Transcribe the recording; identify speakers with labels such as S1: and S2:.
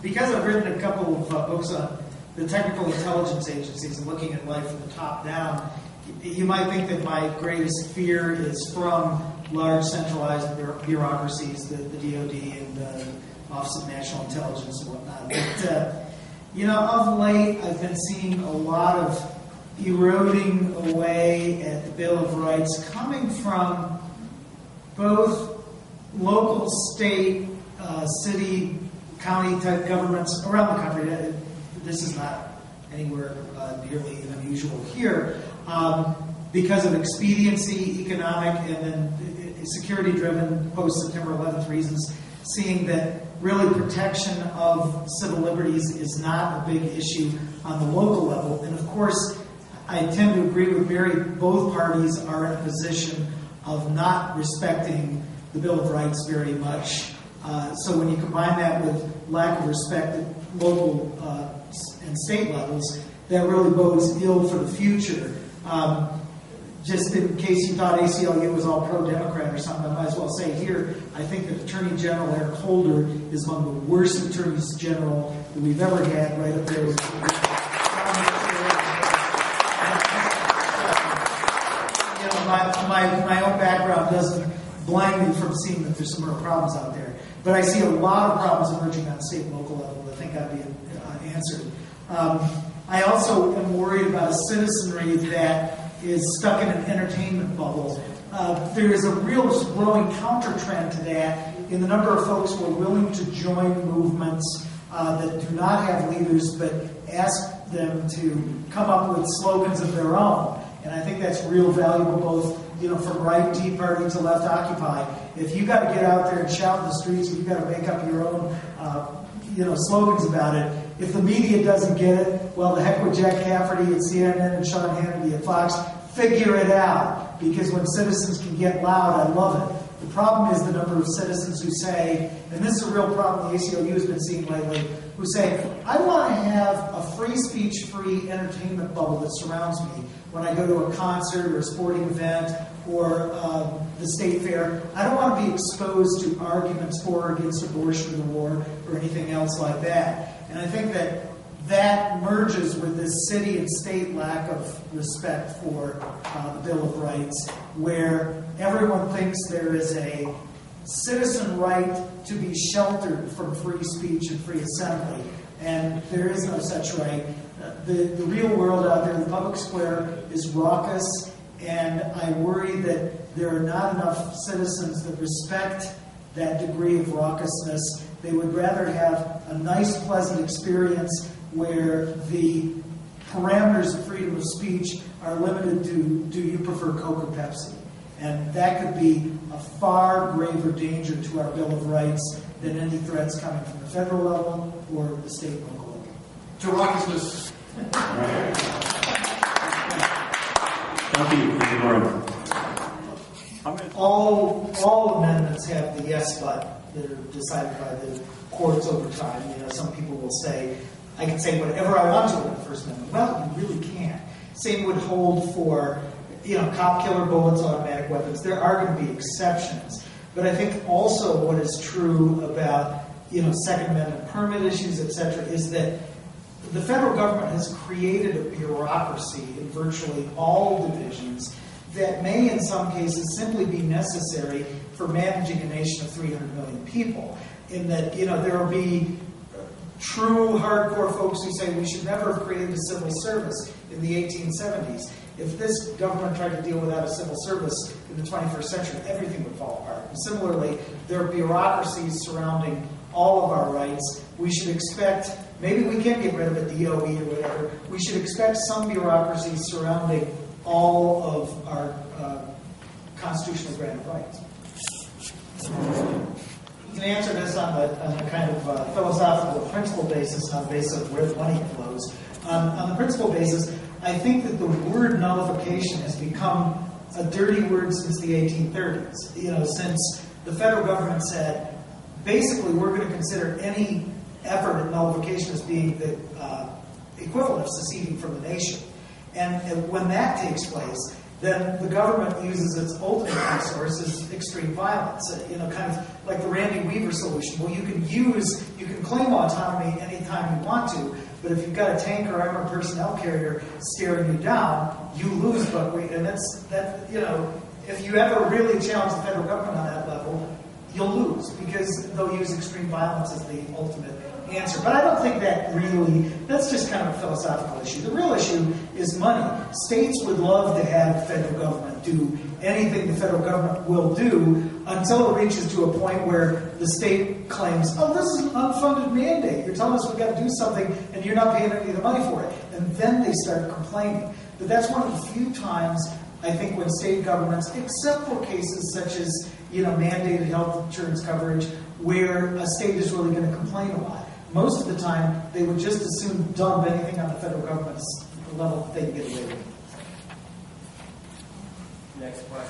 S1: Because I've written a couple of books on the technical intelligence agencies and looking at life from the top down, you might think that my greatest fear is from large centralized bureaucracies, the DoD and the Office of National Intelligence and whatnot. But, you know, of late, I've been seeing a lot of eroding away at the Bill of Rights coming from both local, state, city, county type governments around the country. This is not anywhere nearly unusual here, because of expediency, economic, and then security-driven post-September 11th reasons, seeing that really protection of civil liberties is not a big issue on the local level. And of course, I tend to agree with Barry, both parties are in a position of not respecting the Bill of Rights very much. So when you combine that with lack of respect at local and state levels, that really bodes ill for the future. Just in case you thought ACLU was all pro-Democrat or something, I might as well say here, I think that Attorney General Eric Holder is among the worst attorneys general that we've ever had, right up there with my own background doesn't blind me from seeing that there's some real problems out there. But I see a lot of problems emerging on state and local level that I think ought to be answered. I also am worried about a citizenry that is stuck in an entertainment bubble. There is a real growing counter-trend to that in the number of folks who are willing to join movements that do not have leaders but ask them to come up with slogans of their own. And I think that's real valuable, both, you know, from right Tea Party to left Occupy. If you got to get out there and shout in the streets, and you got to make up your own, you know, slogans about it. If the media doesn't get it, well, the heck with Jack Cafferty at CNN and Sean Hannity at Fox. Figure it out, because when citizens can get loud, I love it. The problem is the number of citizens who say, and this is a real problem the ACLU has been seeing lately, who say, I want to have a free speech, free entertainment bubble that surrounds me when I go to a concert or a sporting event or the state fair. I don't want to be exposed to arguments for or against abortion or war or anything else like that. And I think that that merges with this city and state lack of respect for the Bill of Rights, where everyone thinks there is a citizen right to be sheltered from free speech and free assembly, and there is no such right. The real world out there, the public square, is raucous, and I worry that there are not enough citizens that respect that degree of raucousness. They would rather have a nice, pleasant experience where the parameters of freedom of speech are limited to, do you prefer Coke or Pepsi? And that could be a far graver danger to our Bill of Rights than any threats coming from the federal level or the state and local level.
S2: To raucousness.
S3: Thank you.
S1: All amendments have the yes button that are decided by the courts over time. You know, some people will say, I can say whatever I want to in the First Amendment. Well, you really can't. Same would hold for, you know, cop killer bullets, automatic weapons. There are going to be exceptions. But I think also what is true about, you know, Second Amendment permit issues, etc., is that the federal government has created a bureaucracy in virtually all divisions that may, in some cases, simply be necessary for managing a nation of 300 million people. In that, you know, there will be true hardcore folks who say we should never have created a civil service in the 1870s. If this government tried to deal without a civil service in the 21st century, everything would fall apart. And similarly, there are bureaucracies surrounding all of our rights. We should expect, maybe we can get rid of a DOE or whatever, we should expect some bureaucracies surrounding all of our constitutionally granted rights. You can answer this on the kind of philosophical principle basis, on the basis of where the money flows. On the principle basis, I think that the word nullification has become a dirty word since the 1830s. You know, since the federal government said, basically, we're going to consider any effort at nullification as being the equivalent of seceding from the nation. And when that takes place, then the government uses its ultimate resource as extreme violence. Kind of like the Randy Weaver solution. Well, you can claim autonomy anytime you want to, but if you've got a tank or armored personnel carrier staring you down, you lose. And if you ever really challenge the federal government on that level, you'll lose because they'll use extreme violence as the ultimate answer. But I don't think that's just kind of a philosophical issue. The real issue is money. States would love to have the federal government do anything the federal government will do until it reaches to a point where the state claims, oh, this is an unfunded mandate. You're telling us we've got to do something and you're not paying any of the money for it. And then they start complaining. But that's one of the few times, I think, when state governments, except for cases such as mandated health insurance coverage, where a state is really going to complain a lot. Most of the time, they would just as soon dump anything on the federal government's level that they can get away with.
S2: Next question.